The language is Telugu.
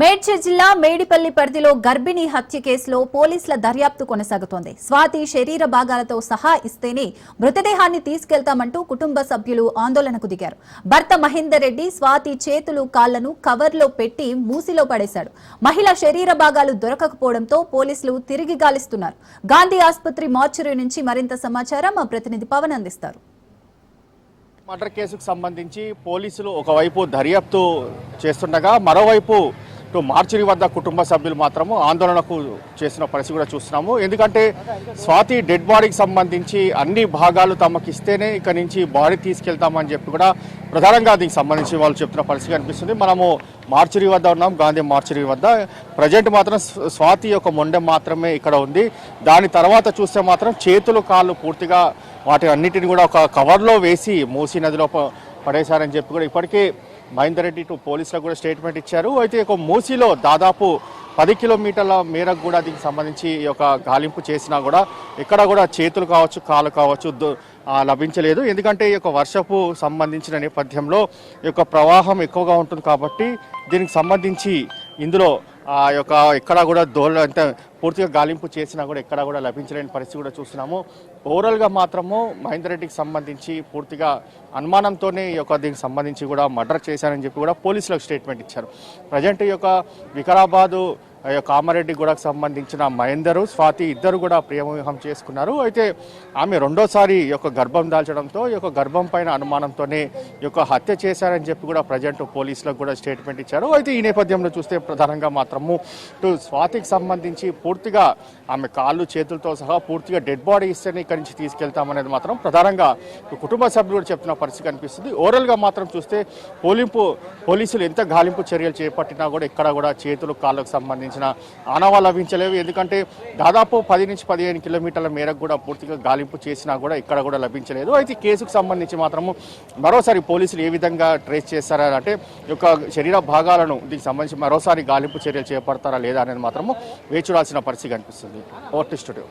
మేడ్చల్ జిల్లా మేడిపల్లి పరిధిలో గర్భిణీ హత్య కేసులో పోలీసుల దర్యాప్తు కొనసాగుతోంది. స్వాతి శరీర భాగాలతో సహా ఇస్తేనే మృతదేహాన్ని తీసుకెళ్తామంటూ కుటుంబ సభ్యులు ఆందోళనకు దిగారు. భర్త మహేందర్ రెడ్డి స్వాతి చేతులు కాళ్లను కవర్లో పెట్టి మూసిలో పడేశాడు. మహిళ శరీర భాగాలు దొరకకపోవడంతో పోలీసులు తిరిగి గాలిస్తున్నారు. గాంధీ ఆసుపత్రి మార్చురీ నుంచి మరింత సమాచారం మా ప్రతినిధి పవన్ అందిస్తారు. మర్డర్ కేసుకు సంబంధించి పోలీసులు ఒకవైపు దర్యాప్తు చేస్తుండగా మరోవైపు మార్చురీ వద్ద కుటుంబ సభ్యులు మాత్రము ఆందోళనకు చేసిన పరిస్థితి కూడా చూస్తున్నాము. ఎందుకంటే స్వాతి డెడ్ బాడీకి సంబంధించి అన్ని భాగాలు తమకు ఇస్తేనే ఇక్కడి నుంచి బాడీ తీసుకెళ్తామని చెప్పి కూడా ప్రధానంగా దీనికి సంబంధించి వాళ్ళు చెప్తున్న పరిస్థితి కనిపిస్తుంది. మనము మార్చురీ వద్ద ఉన్నాం, గాంధీ మార్చురీ వద్ద. ప్రజెంట్ మాత్రం స్వాతి యొక్క మొండెం మాత్రమే ఇక్కడ ఉంది. దాని తర్వాత చూస్తే మాత్రం చేతులు కాళ్ళు పూర్తిగా వాటి అన్నిటిని కూడా ఒక కవర్లో వేసి మూసీ నదిలో పడేశారని చెప్పి కూడా ఇప్పటికే మహేందర్ రెడ్డి పోలీసులకు కూడా స్టేట్మెంట్ ఇచ్చారు. అయితే ఒక మూసీలో దాదాపు 10 కిలోమీటర్ల మేరకు కూడా దీనికి సంబంధించి ఈ యొక్క గాలింపు చేసినా కూడా ఎక్కడ కూడా చేతులు కావచ్చు కాళ్ళు కావచ్చు లభించలేదు. ఎందుకంటే ఈ యొక్క వర్షపు సంబంధించిన నేపథ్యంలో ఈ యొక్క ప్రవాహం ఎక్కువగా ఉంటుంది కాబట్టి దీనికి సంబంధించి ఇందులో ఆ యొక్క ఎక్కడా కూడా అంటే పూర్తిగా గాలింపు చేసినా కూడా ఎక్కడా కూడా లభించలేని పరిస్థితి కూడా చూస్తున్నాము. ఓవరాల్గా మాత్రము మహేందర్ రెడ్డికి సంబంధించి పూర్తిగా అనుమానంతోనే ఈ యొక్క దీనికి సంబంధించి కూడా మర్డర్ చేశారని చెప్పి కూడా పోలీసులకు స్టేట్మెంట్ ఇచ్చారు. ప్రజెంట్ ఈ యొక్క వికారాబాదు కామారెడ్డి గూడకు సంబంధించిన మహేందరు స్వాతి ఇద్దరు కూడా ప్రేమవివాహం చేసుకున్నారు. అయితే ఆమె రెండోసారి ఈ యొక్క గర్భం దాల్చడంతో ఈ యొక్క గర్భం పైన అనుమానంతోనే ఈ యొక్క హత్య చేశారని చెప్పి కూడా ప్రజెంట్ పోలీసులకు కూడా స్టేట్మెంట్ ఇచ్చారు. అయితే ఈ నేపథ్యంలో చూస్తే ప్రధానంగా మాత్రము స్వాతికి సంబంధించి పూర్తిగా ఆమె కాళ్ళు చేతులతో సహా పూర్తిగా డెడ్ బాడీ ఇస్తేనే ఇక్కడి నుంచి తీసుకెళ్తామనేది మాత్రం ప్రధానంగా కుటుంబ సభ్యులు కూడా చెప్తున్న పరిస్థితి కనిపిస్తుంది. ఓవరాల్గా మాత్రం చూస్తే పోలీసులు ఎంత గాలింపు చర్యలు చేపట్టినా కూడా ఇక్కడ కూడా చేతులు కాళ్ళకు సంబంధించి ఆనవాళ్ళు లభించలేవు. ఎందుకంటే దాదాపు 10 నుంచి 15 కిలోమీటర్ల మేరకు కూడా పూర్తిగా గాలింపు చేసినా కూడా ఇక్కడ కూడా లభించలేదు. అయితే కేసుకు సంబంధించి మాత్రము మరోసారి పోలీసులు ఏ విధంగా ట్రేస్ చేస్తారంటే ఈ యొక్క శరీర భాగాలను దీనికి సంబంధించి మరోసారి గాలింపు చర్యలు చేపడతారా లేదా అనేది మాత్రము వేచి చూడాల్సిన పరిస్థితి కనిపిస్తుంది. Over to studio.